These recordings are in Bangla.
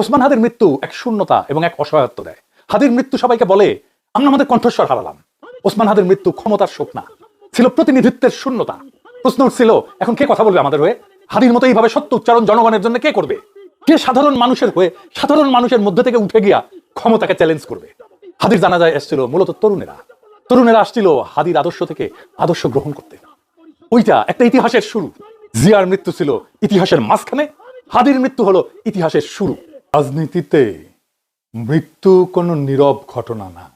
ওসমান হাদির মৃত্যু এক শূন্যতা এবং এক অসহায়ত্ব দেয়। হাদির মৃত্যু সবাইকে বলে আমরা আমাদের কণ্ঠস্বর হারালাম। ওসমান হাদির মৃত্যু ক্ষমতার শোক না, ছিল প্রতিনিধিত্বের শূন্যতা। প্রশ্ন উঠছিল এখন কে কথা বলবে আমাদের হয়ে? হাদির মতো এইভাবে সত্য উচ্চারণ জনগণের জন্য কে করবে? কে সাধারণ মানুষের হয়ে সাধারণ মানুষের মধ্যে থেকে উঠে গিয়া ক্ষমতাকে চ্যালেঞ্জ করবে? হাদির জানাজায় এসেছিল মূলত তরুণেরা আসছিল হাদির আদর্শ থেকে আদর্শ গ্রহণ করতে। ওইটা একটা ইতিহাসের শুরু। জিয়ার মৃত্যু ছিল ইতিহাসের মাঝখানে, হাদির মৃত্যু হলো ইতিহাসের শুরু। রাজনীতিতে মৃত্যু কোনো নীরব ঘটনা না।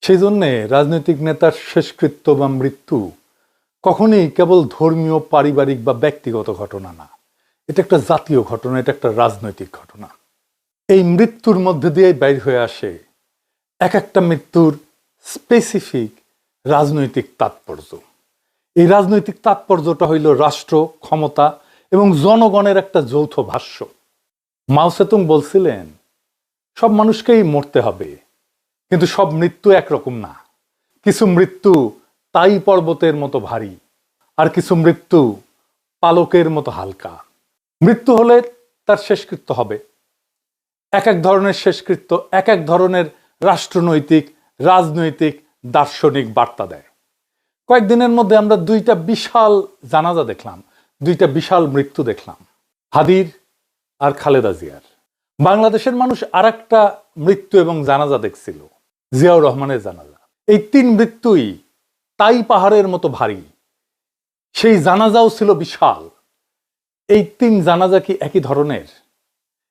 সেই জন্যে রাজনৈতিক নেতার শেষকৃত্য বা মৃত্যু কখনই কেবল ধর্মীয়, পারিবারিক বা ব্যক্তিগত ঘটনা না। এটা একটা জাতীয় ঘটনা, এটা একটা রাজনৈতিক ঘটনা। এই মৃত্যুর মধ্যে দিয়ে বাইর হয়ে আসে এক একটা মৃত্যুর স্পেসিফিক রাজনৈতিক তাৎপর্য। এই রাজনৈতিক তাৎপর্যটা হইল রাষ্ট্র, ক্ষমতা এবং জনগণের একটা যৌথ ভাষ্য। মাও সেতুং বলছিলেন সব মানুষকেই মরতে হবে, কিন্তু সব মৃত্যু একরকম না। কিছু মৃত্যু তাই পর্বতের মতো ভারী, আর কিছু মৃত্যু পালকের মতো হালকা। মৃত্যু হলে তার শেষকৃত্য হবে। এক এক ধরনের শেষকৃত্য এক এক ধরনের রাষ্ট্রনৈতিক, রাজনৈতিক, দার্শনিক বার্তা দেয়। কয়েকদিনের মধ্যে আমরা দুইটা বিশাল জানাজা দেখলাম, দুইটা বিশাল মৃত্যু দেখলাম, হাদির আর খালেদা জিয়ার। বাংলাদেশের মানুষ আর একটা মৃত্যু এবং জানাজা দেখছিল, জিয়াউর রহমানের জানাজা। এই তিন মৃত্যুই তাই পাহাড়ের মতো ভারী, সেই জানাজাও ছিল বিশাল। এই তিন জানাজা কি একই ধরনের,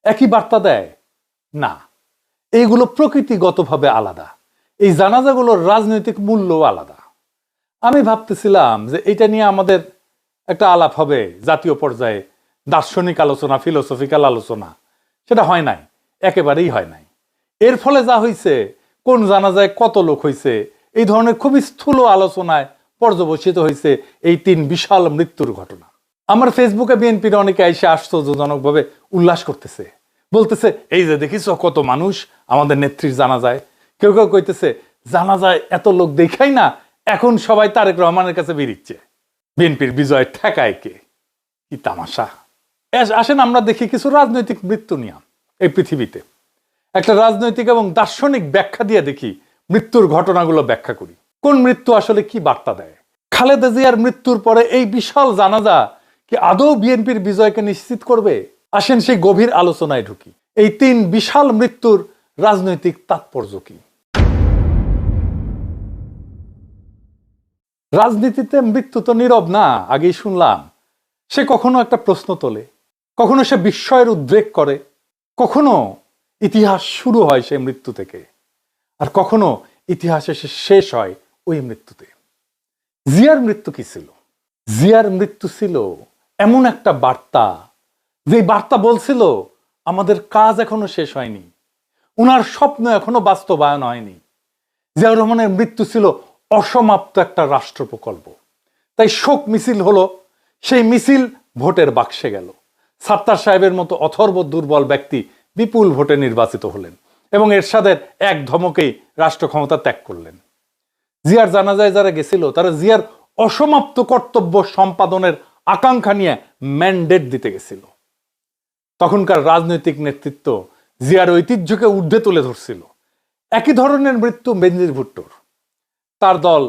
একই বার্তা দেয়? না, এইগুলো প্রকৃতিগতভাবে আলাদা। এই জানাজাগুলোর রাজনৈতিক মূল্যও আলাদা। আমি ভাবতেছিলাম যে এটা নিয়ে আমাদের একটা আলাপ হবে জাতীয় পর্যায়ে, দার্শনিক আলোচনা, ফিলোসফিক্যাল আলোচনা। সেটা হয় নাই, একেবারেই হয় নাই। এর ফলে যা হয়েছে, কোন জানাজায় কত লোক হয়েছে, এই ধরনের খুবই স্থূল আলোচনায় পর্যবসিত হয়েছে এই তিন বিশাল মৃত্যুর ঘটনা। আমার ফেসবুকে বিএনপির অনেকে এসে আশ্চর্যজনকভাবে উল্লাস করতেছে, বলতেছে এই যে দেখিস কত মানুষ আমাদের নেত্রীর জানাজায়। কেউ কেউ কইতেছে জানাজায় এত লোক দেখাই না, এখন সবাই তারেক রহমানের কাছে বেরিচ্ছে, বিএনপির বিজয় ঠেকায় কে। কি তামাশা! আসেন আমরা দেখি কিছু রাজনৈতিক মৃত্যু নিয়ে এই পৃথিবীতে একটা রাজনৈতিক এবং দার্শনিক ব্যাখ্যা দিয়ে দেখি, মৃত্যুর ঘটনাগুলো ব্যাখ্যা করি, কোন মৃত্যু আসলে কি বার্তা দেয়। খালেদা জিয়ার মৃত্যুর পরে এই বিশাল জানাজা কি আদৌ বিএনপির বিজয়কে নিশ্চিত করবে? আসেন সেই গভীর আলোচনায় ঢুকি। এই তিন বিশাল মৃত্যুর রাজনৈতিক তাৎপর্য কি? রাজনীতিতে মৃত্যু তো নীরব না, আগেই শুনলাম। সে কখনো একটা প্রশ্ন তোলে, কখনো সে বিস্ময়ের উদ্রেক করে, কখনো ইতিহাস শুরু হয় সেই মৃত্যু থেকে, আর কখনো ইতিহাস এসে শেষ হয় ওই মৃত্যুতে। জিয়ার মৃত্যু কি ছিল? জিয়ার মৃত্যু ছিল এমন একটা বার্তা, যে বার্তা বলছিল আমাদের কাজ এখনো শেষ হয়নি, উনার স্বপ্ন এখনো বাস্তবায়ন হয়নি। জিয়াউর রহমানের মৃত্যু ছিল অসমাপ্ত একটা রাষ্ট্র প্রকল্প। তাই শোক মিছিল হলো, সেই মিছিল ভোটের বাক্সে গেল। সাত্তার সাহেবের মতো অথর্ব দুর্বল ব্যক্তি বিপুল ভোটে নির্বাচিত হলেন এবং এরশাদের এক ধমকেই রাষ্ট্র ক্ষমতা ত্যাগ করলেন। জিয়ার জানাজায় যারা গেছিল তারা জিয়ার অসমাপ্ত কর্তব্য সম্পাদনের আকাঙ্ক্ষা নিয়ে ম্যান্ডেট দিতে গেছিল। তখনকার রাজনৈতিক নেতৃত্ব জিয়ার ঐতিহ্যকে ঊর্ধ্বে তুলে ধরছিল। একই ধরনের মৃত্যু বেনজির ভুট্টোর। তার দল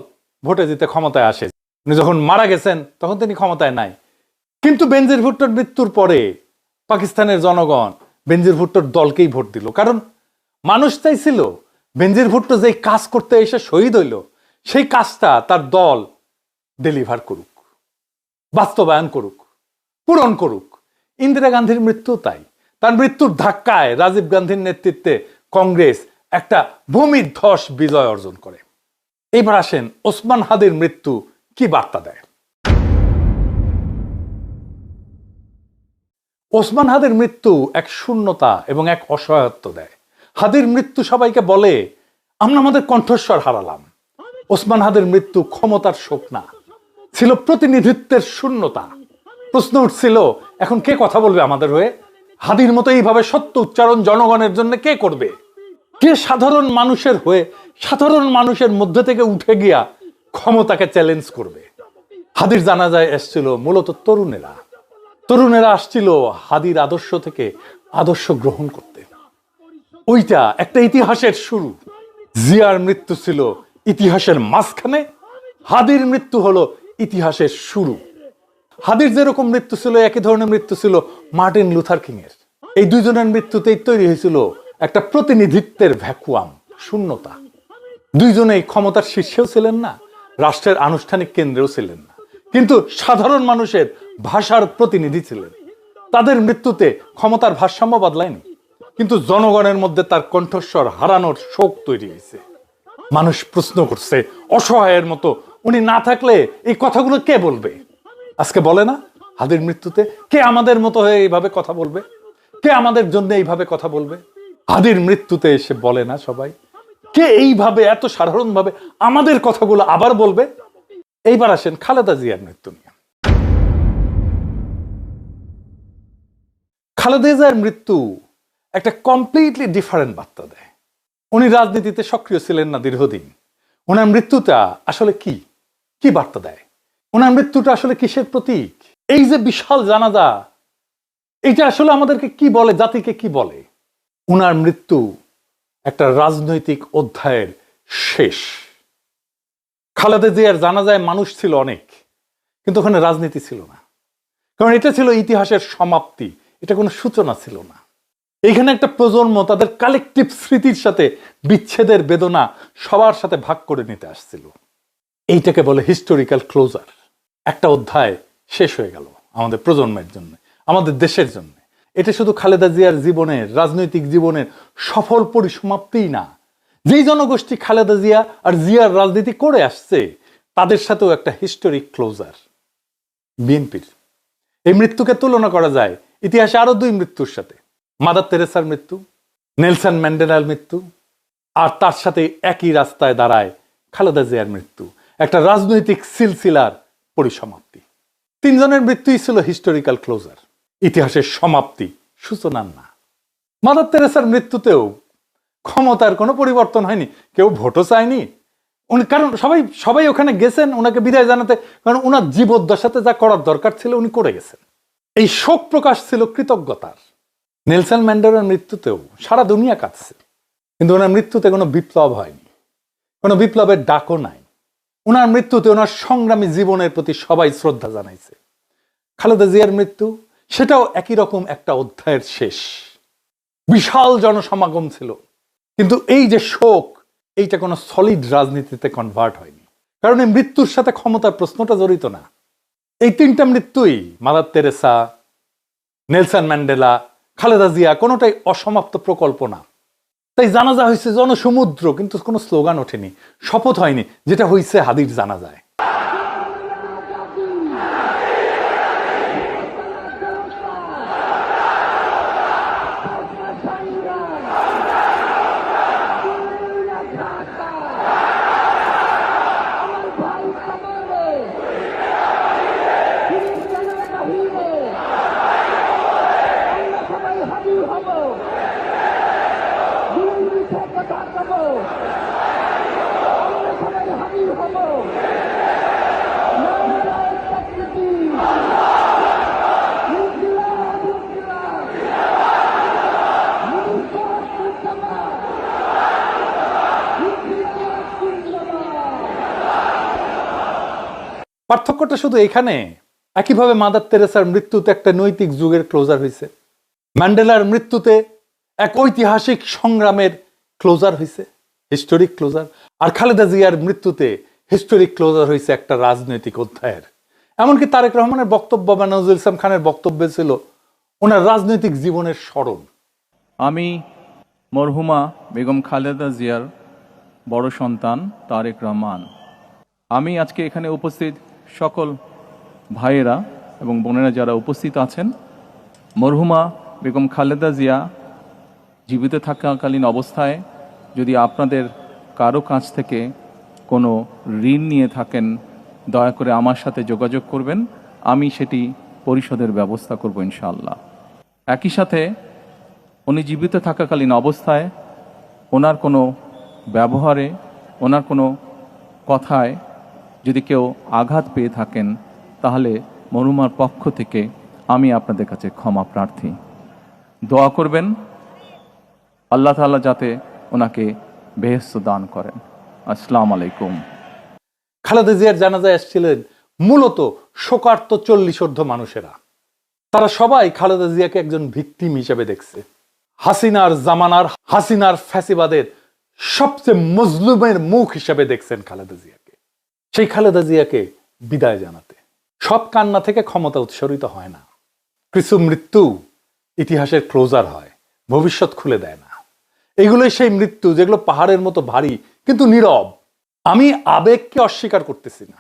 ভোটে জিতে ক্ষমতায় আসে, উনি যখন মারা গেছেন তখন তিনি ক্ষমতায় নাই। কিন্তু বেনজির ভুট্টোর মৃত্যুর পরে পাকিস্তানের জনগণ বেনজির ভুট্টোর দলকেই ভোট দিল, কারণ মানুষ চাইছিল বেনজির ভুট্টো যেই কাজ করতে এসে শহীদ হইল সেই কাজটা তার দল ডেলিভার করুক, বাস্তবায়ন করুক, পূরণ করুক। ইন্দিরা গান্ধীর মৃত্যু তাই। তার মৃত্যুর ধাক্কায় রাজীব গান্ধীর নেতৃত্বে কংগ্রেস একটা ভূমিধ্বস বিজয় অর্জন করে। এবার আসেন ওসমান হাদির মৃত্যু কি বার্তা দেয়। ওসমান হাদির মৃত্যু এক শূন্যতা এবং এক অসহায়ত্ব দেয়। হাদির মৃত্যু সবাইকে বলে আমরা আমাদের কণ্ঠস্বর হারালাম। ওসমান হাদির মৃত্যু ক্ষমতার শোক না, ছিল প্রতিনিধিত্বের শূন্যতা। প্রশ্ন উঠছিল এখন কে কথা বলবে আমাদের হয়ে? হাদির মতো এইভাবে সত্য উচ্চারণ জনগণের জন্য কে করবে? কে সাধারণ মানুষের হয়ে সাধারণ মানুষের মধ্যে থেকে উঠে গিয়া ক্ষমতাকে চ্যালেঞ্জ করবে? হাদির জানাজায় এসেছিল মূলত তরুণেরা আসছিল হাদির আদর্শ থেকে আদর্শ গ্রহণ করতে। ওইটা একটা ইতিহাসের শুরু। জিয়ার মৃত্যু ছিল ইতিহাসের মাঝখানে, হাদির মৃত্যু হলো ইতিহাসের শুরু। হাদির যেরকম মৃত্যু ছিল, একই ধরনের মৃত্যু ছিল মার্টিন লুথার কিং এর। এই দুইজনের মৃত্যুতেই তৈরি হয়েছিল একটা প্রতিনিধিত্বের ভ্যাকুয়াম, শূন্যতা। দুইজনেই ক্ষমতার শীর্ষেও ছিলেন না, রাষ্ট্রের আনুষ্ঠানিক কেন্দ্রেও ছিলেন না, কিন্তু সাধারণ মানুষের ভাষার প্রতিনিধি ছিলেন। তাদের মৃত্যুতে ক্ষমতার ভারসাম্য বদলায়নি, কিন্তু জনগণের মধ্যে তার কণ্ঠস্বর হারানোর শোক তৈরি হয়েছে। মানুষ প্রশ্ন করছে অসহায়ের মতো, উনি না থাকলে এই কথাগুলো কে বলবে? আজকে বলে না, হাদির মৃত্যুতে কে আমাদের মতো হয়ে এইভাবে কথা বলবে? কে আমাদের জন্য এইভাবে কথা বলবে? হাদির মৃত্যুতে এসে বলে না সবাই, কে এইভাবে এত সাধারণভাবে আমাদের কথাগুলো আবার বলবে? এইবার আসেন খালেদা জিয়ার মৃত্যু নিয়ে। খালেদা জিয়ার মৃত্যু একটা কমপ্লিটলি ডিফারেন্ট বার্তা দেয়। উনি রাজনীতিতে সক্রিয় ছিলেন না দীর্ঘদিন। ওনার মৃত্যুটা আসলে কি কি বার্তা দেয়? ওনার মৃত্যুটা আসলে কিসের প্রতীক? এই যে বিশাল জানাজা, এটা আসলে আমাদেরকে কি বলে, জাতিকে কি বলে? ওনার মৃত্যু একটা রাজনৈতিক অধ্যায়ের শেষ। খালেদা জিয়ার জানাজায় মানুষ ছিল অনেক, কিন্তু ওখানে রাজনীতি ছিল না, কারণ এটা ছিল ইতিহাসের সমাপ্তি, এটা কোনো সূচনা ছিল না। এখানে একটা প্রজন্ম তাদের কালেকটিভ স্মৃতির সাথে বিচ্ছেদের বেদনা সবার সাথে ভাগ করে নিতে আসছিল। এইটাকে বলে হিস্টোরিক্যাল ক্লোজার। একটা অধ্যায় শেষ হয়ে গেল আমাদের প্রজন্মের জন্য, আমাদের দেশের জন্য। এটা শুধু খালেদা জিয়ার জীবনের, রাজনৈতিক জীবনের সফল পরিসমাপ্তিই না, যেই জনগোষ্ঠী খালেদা জিয়া আর জিয়ার রাজনীতি করে আসছে তাদের সাথেও একটা হিস্টোরিক ক্লোজার। বিএনপির এই মৃত্যুকে তুলনা করা যায় ইতিহাসে আরো দুই মৃত্যুর সাথে, মাদার তেরেসার মৃত্যু, নেলসন ম্যান্ডেলার মৃত্যু, আর তার সাথে একই রাস্তায় দাঁড়ায় খালেদা জিয়ার মৃত্যু, একটা রাজনৈতিক সিলসিলার পরিসমাপ্তি। তিনজনের মৃত্যুই ছিল হিস্টোরিক্যাল ক্লোজার, ইতিহাসের সমাপ্তি, সূচনার না। মাদার তেরেসার মৃত্যুতেও ক্ষমতার কোনো পরিবর্তন হয়নি, কেউ ভোটও চায়নি উনি, কারণ সবাই ওখানে গেছেন ওনাকে বিদায় জানাতে, কারণ ওনার জীবদ্দশাতে যা করার দরকার ছিল উনি করে গেছেন। এই শোক প্রকাশ ছিল কৃতজ্ঞতার। নেলসন ম্যান্ডেলার মৃত্যুতেও সারা দুনিয়া কাঁদছে, কিন্তু ওনার মৃত্যুতে কোনো বিপ্লব হয়নি, কোনো বিপ্লবের ডাকও নাই। ওনার মৃত্যুতে ওনার সংগ্রামী জীবনের প্রতি সবাই শ্রদ্ধা জানাইছে। খালেদা জিয়ার মৃত্যু, সেটাও একই রকম একটা অধ্যায়ের শেষ। বিশাল জনসমাগম ছিল, কিন্তু এই যে শোক, এইটা কোনো সলিড রাজনীতিতে কনভার্ট হয়নি, কারণ এই মৃত্যুর সাথে ক্ষমতার প্রশ্নটা জড়িত না। এই তিনটা মৃত্যুই, Mother Teresa, Nelson Mandela, Khaleda Zia, কোনোটাই অসমাপ্ত প্রকল্প না। তাই জানাজা হয়েছে জনসমুদ্র, কিন্তু কোনো স্লোগান ওঠেনি, শপথ হয়নি, যেটা হয়েছে হাদির জানাজায়। পার্থক্যটা শুধু এখানে, একইভাবে মাদার তেরেসার মৃত্যুতে একটা নৈতিক যুগের ক্লোজার হয়েছে, ম্যান্ডেলার মৃত্যুতে এক ঐতিহাসিক সংগ্রামের ক্লোজার হয়েছে, হিস্টোরিক ক্লোজার, আর খালেদা জিয়ার মৃত্যুতে হিস্টোরিক ক্লোজার হয়েছে একটা রাজনৈতিক অধ্যায়ের। এমনকি তারেক রহমানের বক্তব্য বা নজরুল ইসলাম খানের বক্তব্য ছিল ওনার রাজনৈতিক জীবনের স্মরণ। আমি মরহুমা বেগম খালেদা জিয়ার বড় সন্তান তারেক রহমান। আমি আজকে এখানে উপস্থিত সকল ভাইয়েরা এবং বোনেরা যারা উপস্থিত আছেন, মরহুমা বেগম খালেদা জিয়া জীবিত থাকাকালীন অবস্থায় যদি আপনাদের কারো কাছ থেকে কোনো ঋণ নিয়ে থাকেন, দয়া করে আমার সাথে যোগাযোগ করবেন, আমি সেটি পরিশোধের ব্যবস্থা করব ইনশাআল্লাহ। একই সাথে উনি জীবিত থাকাকালীন অবস্থায় ওনার কোনো ব্যবহারে, ওনার কোনো কথায় যদি কেউ আঘাত পেয়ে থাকেন, তাহলে মরহুমার পক্ষ থেকে আমি আপনাদের কাছে ক্ষমা প্রার্থী। দোয়া করবেন আল্লাহ তাআলা যাতে ওনাকে বেহেশত দান করেন। আসসালামু আলাইকুম। খালেদা জিয়ার জানাজায় এসেছিলেন মূলত শোকার্ত 40 মানুষেরা। তারা সবাই খালেদা জিয়াকে একজন ভিকটিম হিসেবে দেখছে। হাসিনার জামানার, হাসিনার ফ্যাসিবাদের সবচেয়ে মজলুমের মুখ হিসেবে দেখছেন খালেদা জিয়াকে। সেই খালেদা জিয়াকে বিদায় জানাতে সব কান্না থেকে ক্ষমতা উৎসরিত হয় না। কিছু মৃত্যু ইতিহাসের ক্লোজার হয়, ভবিষ্যৎ খুলে দেয় না। এগুলোই সেই মৃত্যু যেগুলো পাহাড়ের মতো ভারী কিন্তু নীরব। আমি আবেগকে অস্বীকার করতেছি না,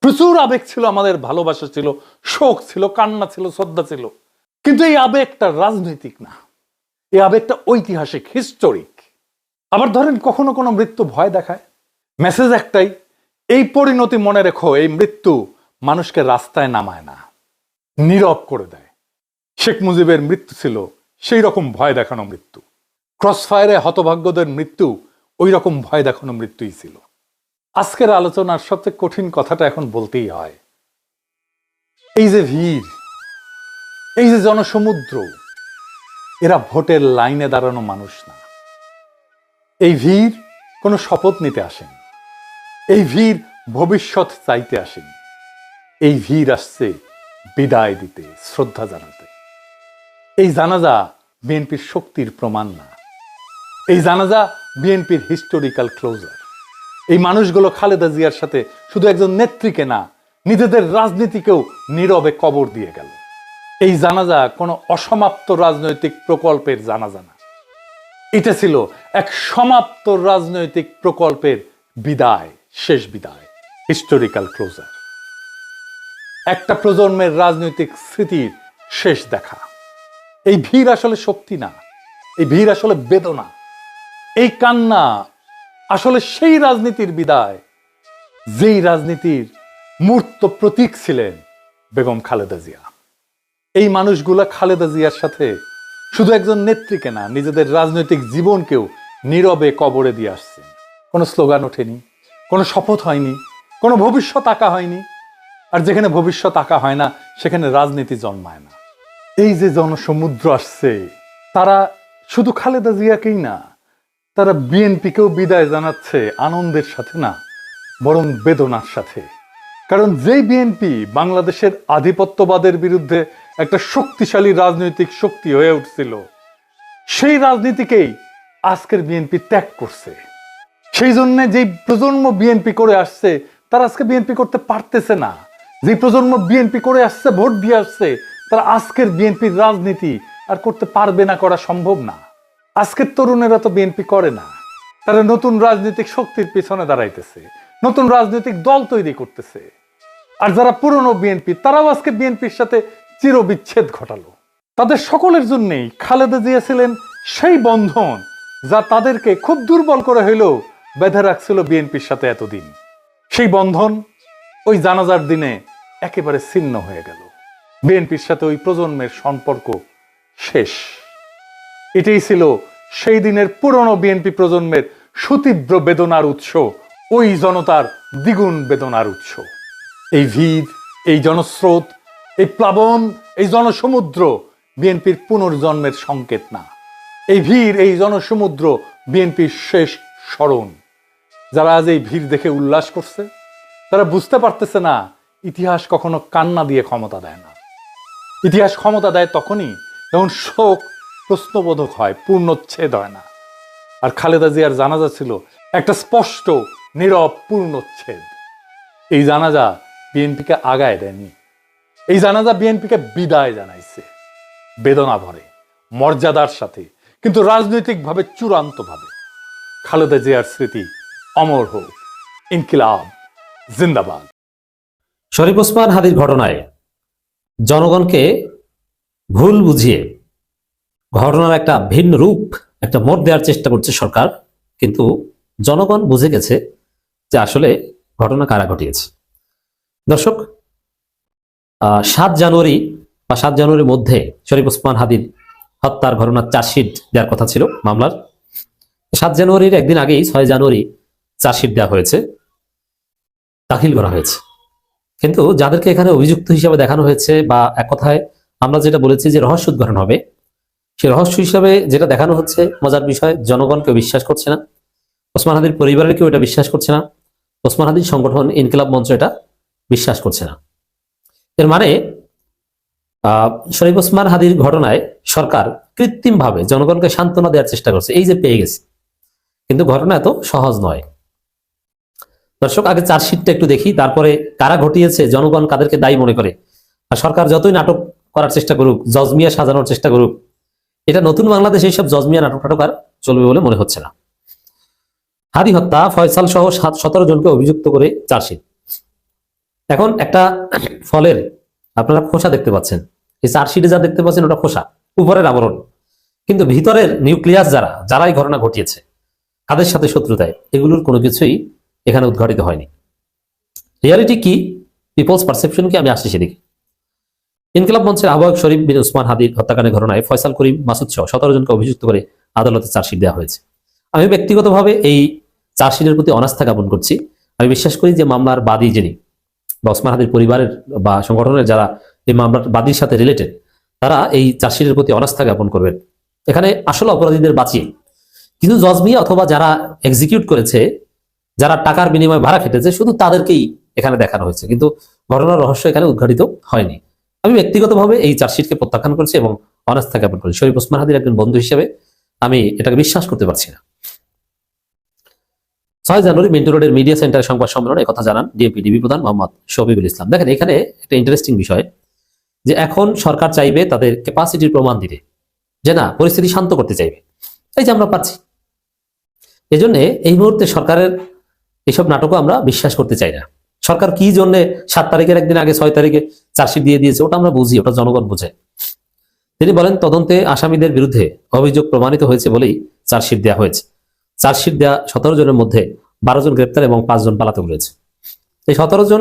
প্রচুর আবেগ ছিল, আমাদের ভালোবাসা ছিল, শোক ছিল, কান্না ছিল, শ্রদ্ধা ছিল, কিন্তু এই আবেগটা রাজনৈতিক না, এই আবেগটা ঐতিহাসিক, হিস্টোরিক। আবার ধরেন কখনো কোনো মৃত্যু ভয় দেখায়, মেসেজ একটাই, এই পরিণতি মনে রেখো, এই মৃত্যু মানুষকে রাস্তায় নামায় না, নীরব করে দেয়। শেখ মুজিবের মৃত্যু ছিল সেই রকম ভয় দেখানো মৃত্যু। ক্রসফায়ারে হতভাগ্যদের মৃত্যু ওই রকম ভয় দেখানো মৃত্যুই ছিল। আজকের আলোচনার সবচেয়ে কঠিন কথাটা এখন বলতেই হয়, এই যে ভিড়, এই যে জনসমুদ্র, এরা ভোটের লাইনে দাঁড়ানো মানুষ না। এই ভিড় কোনো শপথ নিতে আসেন, এই ভিড় ভবিষ্যৎ চাইতে আসেন। এই ভিড় আসছে বিদায় দিতে, শ্রদ্ধা জানাতে। এই জানাজা বিএনপির শক্তির প্রমাণ না, এই জানাজা বিএনপির হিস্টোরিক্যাল ক্লোজার। এই মানুষগুলো খালেদা জিয়ার সাথে শুধু একজন নেত্রীকে না, নিজেদের রাজনীতিকেও নীরবে কবর দিয়ে গেল। এই জানাজা কোনো অসমাপ্ত রাজনৈতিক প্রকল্পের জানাজা না, এটা ছিল এক সমাপ্ত রাজনৈতিক প্রকল্পের বিদায়, শেষ বিদায়, হিস্টোরিক্যাল ক্লোজার। একটা প্রজন্মের রাজনৈতিক স্মৃতির শেষ দেখা। এই ভিড় আসলে শক্তি না, এই ভিড় আসলে বেদনা। এই কান্না আসলে সেই রাজনীতির বিদায়, যেই রাজনীতির মূর্ত প্রতীক ছিলেন বেগম খালেদা জিয়া। এই মানুষগুলা খালেদা জিয়ার সাথে শুধু একজন নেত্রীকে না, নিজেদের রাজনৈতিক জীবনকেও নীরবে কবরে দিয়ে আসছেন। কোনো স্লোগান ওঠেনি, কোনো শপথ হয়নি, কোনো ভবিষ্যৎ আঁকা হয়নি। আর যেখানে ভবিষ্যৎ আঁকা হয় না, সেখানে রাজনীতি জন্মায় না। এই যে জনসমুদ্র আসছে, তারা শুধু খালেদা জিয়াকেই না, তারা বিএনপিকেও বিদায় জানাচ্ছে আনন্দের সাথে না, বরং বেদনার সাথে। কারণ যেই বিএনপি বাংলাদেশের আধিপত্যবাদের বিরুদ্ধে একটা শক্তিশালী রাজনৈতিক শক্তি হয়ে উঠছিল, সেই রাজনীতিকেই আজকের বিএনপি ত্যাগ করছে। সেই জন্য যেই প্রজন্ম বিএনপি করে আসছে, তারা আজকে বিএনপি করতে পারতেছে না। যে প্রজন্ম বিএনপি করে আসছে, ভোট দিয়ে আসছে, তারা আজকের বিএনপির রাজনীতি আর করতে পারবে না, করা সম্ভব না। আজকের তরুণেরা তো বিএনপি করে না, তারা নতুন রাজনৈতিক শক্তির পিছনে দাঁড়াইতেছে, নতুন রাজনৈতিক দল তৈরি করতেছে। আর যারা পুরনো বিএনপি, তারাও আজকে বিএনপির সাথে চিরবিচ্ছেদ ঘটালো। তাদের সকলের জন্যই খালেদা জিয়া ছিলেন সেই বন্ধন, যা তাদেরকে খুব দুর্বল করে হইলেও বেঁধে রাখছিল বিএনপির সাথে এতদিন। সেই বন্ধন ওই জানাজার দিনে একেবারে ছিন্ন হয়ে গেল। বিএনপির সাথে ওই প্রজন্মের সম্পর্ক শেষ। এটাই ছিল সেই দিনের পুরনো বিএনপি প্রজন্মের সুতীব্র বেদনার উৎস, ওই জনতার দ্বিগুণ বেদনার উৎস। এই ভিড়, এই জনস্রোত, এই প্লাবন, এই জনসমুদ্র বিএনপির পুনর্জন্মের সংকেত না। এই ভিড়, এই জনসমুদ্র বিএনপির শেষ স্মরণ। যারা আজ এই ভিড় দেখে উল্লাস করছে, তারা বুঝতে পারতেছে না ইতিহাস কখনো কান্না দিয়ে ক্ষমতা দেয় না। ইতিহাস ক্ষমতা দেয় তখনই যখন শোক প্রশ্নবোধক হয়, পূর্ণচ্ছেদ হয় না। আর খালেদা জিয়ার জানাজা ছিল একটা স্পষ্ট নীরব পূর্ণচ্ছেদ। এই জানাজা বিএনপিকে আগায় দেয়নি, এই জানাজা বিএনপিকে বিদায় জানাইছে, বেদনা ভরে, মর্যাদার সাথে, কিন্তু রাজনৈতিকভাবে চূড়ান্তভাবে। খালেদা জিয়ার স্মৃতি অমর হোক। ইনকিলাব জিন্দাবাদ। শরীফ ওসমান হাদির ঘটনায় জনগণকে ভুল বুঝিয়ে ঘটনার একটা ভিন্ন রূপ, একটা মোড় দেওয়ার চেষ্টা করছে সরকার, কিন্তু জনগণ বুঝে গেছে যে আসলে ঘটনা কারা ঘটিয়েছে। দর্শক, 7 জানুয়ারি বা 7 জানুয়ারির মধ্যে শরীফ ওসমান হাদির হত্যার ঘটনার চার্জশিট দেওয়ার কথা ছিল মামলার। 7 জানুয়ারির একদিন আগেই 6 জানুয়ারি চার্জশিট দেওয়া হয়েছে, দাখিল করা হয়েছে। কিন্তু যাদেরকে এখানে অভিযুক্ত হিসেবে দেখানো হয়েছে, বা এক কথায় আমরা যেটা বলেছি যে রহস্য উদ্ঘাটন হবে, সে রহস্য হিসাবে যেটা দেখানো হচ্ছে, মজার বিষয়, জনগণ কেউ বিশ্বাস করছে না, ওসমান হাদির পরিবারের কেউ এটা বিশ্বাস করছে না, ওসমান হাদির সংগঠন ইনকিলাব মঞ্চ এটা বিশ্বাস করছে না। এর মানে শরীফ ওসমান হাদির ঘটনায় সরকার কৃত্রিম ভাবে জনগণকে সান্ত্বনা দেওয়ার চেষ্টা করছে, এই যে পেয়ে গেছে। কিন্তু ঘটনা এত সহজ নয়। দর্শক, আগে চার্জশিটটা একটু দেখি, তারপরে কারা ঘটিয়েছে, জনগণ কাদেরকে দায়ী মনে করে। আর সরকার যতই নাটক করার চেষ্টা করুক, জজমিয়া সাজানোর চেষ্টা করুক, এটা নতুন বাংলাদেশে এইসব জজমিয়া নাটক টাটক আর চলবে বলে মনে হচ্ছে না। হাদি হত্যা, ফয়সাল সহ 17 জনকে অভিযুক্ত করে চার্জশিট। এখন একটা ফলের আপনারা খোসা দেখতে পাচ্ছেন, এই চার্জশিটে যা দেখতে পাচ্ছেন ওটা খোসা, উপরের আবরণ, কিন্তু ভিতরের নিউক্লিয়াস যারা এই ঘটনা ঘটিয়েছে, কাদের সাথে শত্রুতায়, এগুলোর কোনো কিছুই এখানে উদ্ঘাটিত হয়নি। রিয়ালিটি কি, পিপলস পারসেপশন কি, আমি আসছি সেদিকে। ইনকিলাব মঞ্চের আহ্বায়ক শরীফ বিন ওসমান হাদির হত্যাকাণ্ডের ঘটনায় ফয়সাল করিম মাসুদ সহ 17 জনকে অভিযুক্ত করে আদালতে চার্জশিট দেওয়া হয়েছে। আমি ব্যক্তিগতভাবে এই চার্জশিটের প্রতি অনাস্থা জ্ঞাপন করছি। আমি বিশ্বাস করি যে মামলার বাদী যিনি, বা ওসমান হাদির পরিবারের বা সংগঠনের যারা এই মামলার বাদীর সাথে রিলেটেড, তারা এই চার্জশিটের প্রতি অনাস্থা জ্ঞাপন করবেন। এখানে আসলে অপরাধীদের বাঁচিয়ে, কিন্তু জজমিয়া অথবা যারা এক্সিকিউট করেছে, যারা টাকার বিনিময়ে ভাড়া খেটেছে, শুধু তাদেরকেই এখানে দেখানো হয়েছে, কিন্তু ঘটনার রহস্য এখানে উদ্ঘাটিত হয়নি। আমি ব্যক্তিগতভাবে এই চার্জশিটকে প্রত্যাখ্যান করেছি এবং অনাস্থা জ্ঞাপন করি। শরীফ ওসমান হাদির একজন বন্ধু হিসেবে আমি এটাকে বিশ্বাস করতে পারছি না। 6 জানুয়ারি মিন্টু রোডের মিডিয়া সেন্টারের সংবাদ সম্মেলনে কথা জানান ডিএমপি প্রধান মোহাম্মদ শফিকুল ইসলাম। দেখেন, এখানে একটা ইন্টারেস্টিং বিষয়, যে এখন সরকার চাইবে তাদের ক্যাপাসিটির প্রমাণ দিতে, যে না, পরিস্থিতি শান্ত করতে চাইবে। এই যে আমরা পাচ্ছি, এই জন্য এই মুহূর্তে সরকারের এইসব নাটকও আমরা বিশ্বাস করতে চাই না। সরকার কি জন্য 7 তারিখের একদিন আগে 6 তারিখে চার্জশিট দিয়ে দিয়েছে, ওটা আমরা বুঝি, ওটা জনগণ বুঝে। তিনি বলেন, তদন্তে আসামিদের বিরুদ্ধে অভিযোগ প্রমাণিত হয়েছে বলেই চার্জশিট দেওয়া হয়েছে। চার্জশিট দেওয়া 17 জনের মধ্যে 12 জন গ্রেপ্তার এবং 5 জন পলাতক রয়েছে। এই 17 জন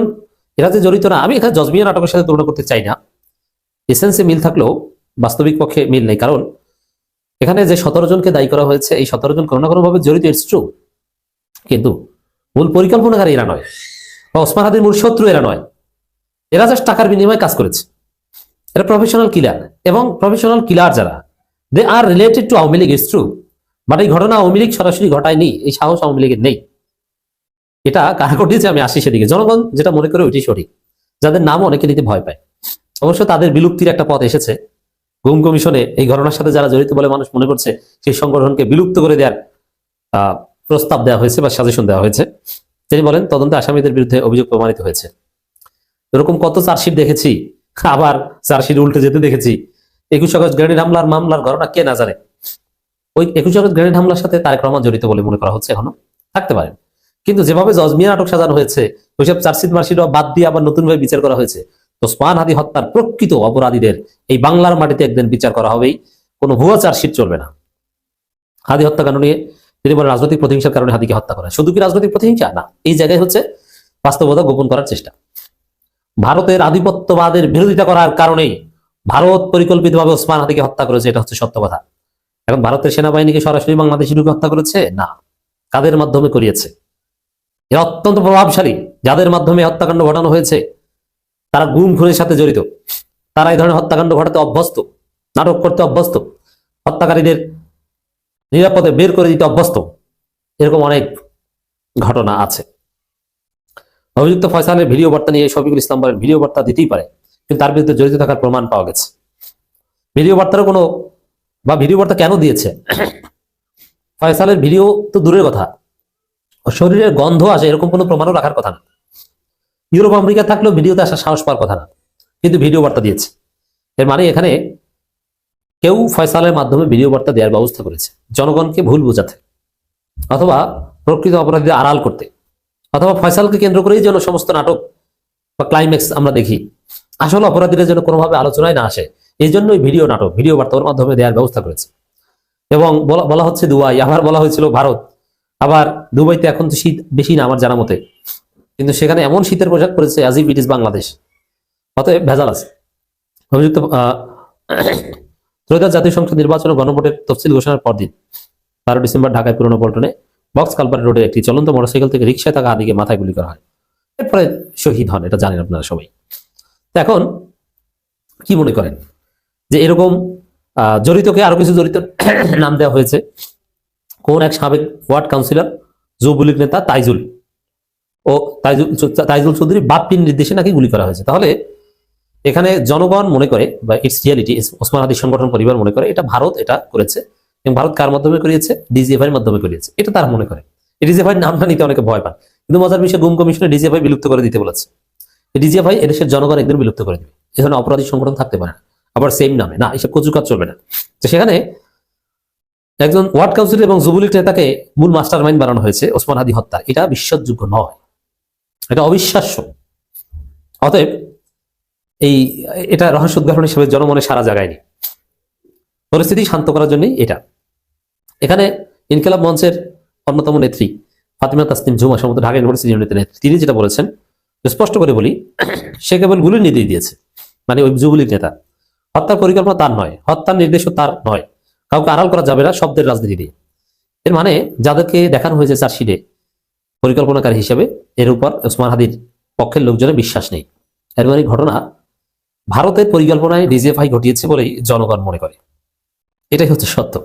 এরা যে জড়িত না, আমি এখানে জজমিয়া নাটকের সাথে তুলনা করতে চাই না। এসেন্সে মিল থাকলেও বাস্তবিক পক্ষে মিল নেই, কারণ এখানে যে 17 জনকে দায়ী করা হয়েছে, এই 17 জন কোনো না কোনো ভাবে জড়িত, ইটস ট্রু, কিন্তু মূল পরিকল্পনাকারী এরা নয়, বা ওসমান হাদির মূল শত্রু এরা নয়। এরা জাস্ট টাকার বিনিময়ে কাজ করেছে। এরা প্রফেশনাল কিলার, এবং প্রফেশনাল কিলার যারা, they are related to Awami League, it's true, but এই ঘটনা আওয়ামী লীগ সরাসরি ঘটায়নি, এই সাহস আওয়ামী লীগের নেই। এটা কারা ঘটিয়েছে আমি আসি সেদিকে। জনগণ যেটা মনে করে ওইটাই সঠিক, যাদের নাম অনেকে নিতে ভয় পায়। অবশ্য তাদের বিলুপ্তির একটা পথ এসেছে। গুম কমিশনে এই ঘটনার সাথে যারা জড়িত বলে মানুষ মনে করছে, সেই সংগঠনকে বিলুপ্ত করে দেওয়ার প্রস্তাব দেওয়া হয়েছে বা সাজেশন দেওয়া হয়েছে। তিনি বলেন, তদন্তে আসামিদের বিরুদ্ধে অভিযোগ প্রমাণিত হয়েছে। এরকম কত চার্জশিট দেখেছি, আবার চার্জশিট উল্টে যেতে দেখেছি। 21 আগস্ট গ্রেনেড হামলার মামলার ঘটনা কে না জানে। ওই 21 আগস্ট গ্রেনেড হামলার সাথে তারেক রহমান জড়িত বলে মনে করা হচ্ছে, এখনো থাকতে পারেন। কিন্তু যেভাবে জজমিয়া নাটক সাজানো হয়েছে, ওইসব চার্জশিট মার্কশিট বাদ দিয়ে আবার নতুন ভাবে বিচার করা হয়েছে। তো ওসমান হাদি হত্যার প্রকৃত অপরাধীদের এই বাংলার মাটিতে একদিন বিচার করা হবেই, কোনো ভুয়া চার্জশিট চলবে না। হাদি হত্যাকাণ্ড নিয়ে তিনি বলেন, রাজনৈতিক প্রতিহিংসার কারণে হাদিকে হত্যা করা। শুধু কি রাজনৈতিক প্রতিহিংসা? না, এই জায়গায় হচ্ছে বাস্তবতা গোপন করার চেষ্টা। ভারতের আধিপত্যবাদের বিরোধিতা করার কারণেই ভারত পরিকল্পিতভাবে ওসমান হাদিকে হত্যা করেছে, এটা হচ্ছে সত্য কথা। এখন ভারতের সেনাবাহিনীকে সরাসরি বাংলাদেশি ঢুকে হত্যা করেছে? না। কাদের মাধ্যমে করিয়েছে? এরা অত্যন্ত প্রভাবশালী, যাদের মাধ্যমে হত্যাকাণ্ড ঘটানো হয়েছে তারা গুম খুনের সাথে জড়িত। তারা এই ধরনের হত্যাকাণ্ড ঘটাতে অভ্যস্ত, নাটক করতে অভ্যস্ত, হত্যাকারীদের নিরাপদে বের করে দিতে অভ্যস্ত। এরকম অনেক ঘটনা আছে। অভিযুক্ত ফয়সালের ভিডিও বার্তা নিয়ে শফিকুল ইসলাম বলেন, ভিডিও বার্তা দিতেই পারে, কিন্তু তার বিরুদ্ধে জড়িত থাকার প্রমাণ পাওয়া গেছে। ভিডিও বার্তারও কোনো, বা ভিডিও বার্তা কেন দিয়েছে? ফয়সালের ভিডিও তো দূরের কথা, শরীরের গন্ধ আসে এরকম কোনো প্রমাণও রাখার কথা না। ইউরোপ আমেরিকা থাকলেও ভিডিওতে আসার সাহস পাওয়ার কথা না, কিন্তু ভিডিও বার্তা দিয়েছে। এর মানে এখানে কেউ ফয়সালের মাধ্যমে ভিডিও বার্তা দেওয়ার ব্যবস্থা করেছে, জনগণকে ভুল বোঝাতে, অথবা প্রকৃত অপরাধীদের আড়াল করতে, অথবা ফয়সালকে কেন্দ্র করেই যেন সমস্ত নাটক বা ক্লাইম্যাক্স আমরা দেখি, আসলে অপরাধীরা যেন কোনোভাবে আলোচনায় না আসে। এই জন্যই ভিডিও নাটক, ভিডিও বার্তার মাধ্যমে দেওয়ার ব্যবস্থা করেছে। এবং বলা হচ্ছে দুবাই, আবার বলা হয়েছিল ভারত, আবার দুবাইতে এখন তো শীত বেশি না আমার জানা মতে, কিন্তু সেখানে এমন শীতের পোশাক পরেছে as if it is Bangladesh. অতএব ভেজাল আছে। অভিযুক্ত ত্রয়োদশ জাতীয় সংসদ নির্বাচন ও গণভোটের তফসিল ঘোষণার পরদিন 12 ডিসেম্বর ঢাকায় পুরনো পল্টনে বক্স কালপারি রোডে একটি চলন্ত মোটরসাইকেল থেকে রিকশায় থাকা হাদিকে মাথায় গুলি করা হয়। এরপরে শহীদ হন, এটা জানেন আপনারা সবাই। এখন কি মনে করেন যে এরকম জড়িতকে আরো কিছু জড়িত নাম দেওয়া হয়েছে। কোন এক সাবেক ওয়ার্ড কাউন্সিলর যুবলীগ নেতা তাইজুল চৌধুরী বাপ্পির নির্দেশে নাকি গুলি করা হয়েছে। তাহলে এখানে জনগণ মনে করে বা ইটস রিয়ালিটি, ওসমান হাদির সংগঠন পরিবার মনে করে এটা ভারত এটা করেছে, এবং ভারত কার মাধ্যমে করিয়েছে? ডিজিএফআই এর মাধ্যমে করিয়েছে, এটা তারা মনে করে। ডিজিএফআই নামটা নিতে অনেকে ভয় পান, কিন্তু মজার বিষয় গুম কমিশনে ডিজিএফআই বিলুপ্ত করে দিতে বলেছে। ডিজিএফআই এদেশের জনগণ একদিন বিলুপ্ত করে দেবে, এ ধরনের অপরাধী সংগঠন থাকতে পারে না, আবার সেম নামে না, এসব কচুকাজ চলবে না। তো সেখানে একজন ওয়ার্ড কাউন্সিলর এবং যুবলীগ নেতাকে মূল মাস্টার মাইন্ড বানানো হয়েছে ওসমান হাদি হত্যা, এটা বিশ্বাসযোগ্য নয়, এটা অবিশ্বাস্য। অতএব এটা রহস্য উদ্ঘাটন হিসেবে জনমনে সারা জাগায়নি, পরিস্থিতি শান্ত করার জন্যই এটা। এখানে ইনকিলাব মঞ্চের অন্যতম নেত্রী ফাতিমা তাসনিম ঝুমা, সম্ভবত ঢাকা ইউনিভার্সিটি ইউনিটের নেত্রী, তিনি যেটা বলেছেন, স্পষ্ট করে বলি, সে কেবল গুলির নির্দেশ দিয়েছে, মানে ওই যুবলীগ নেতা। হত্যার পরিকল্পনা তার নয়, হত্যার নির্দেশও তার নয়, কাউকে আড়াল করা যাবে না শব্দের রাজনীতি দিয়ে। এর মানে যাদেরকে দেখানো হয়েছে চার্জশিটে পরিকল্পনাকারী হিসেবে, এর উপর ওসমান হাদির পক্ষের লোকজনের বিশ্বাস নেই। এর মানে ঘটনা ভারতের পরিকল্পনায় ডিজিএফআই ঘটিয়েছে বলেই জনগণ মনে করে, এটাই হচ্ছে সত্য।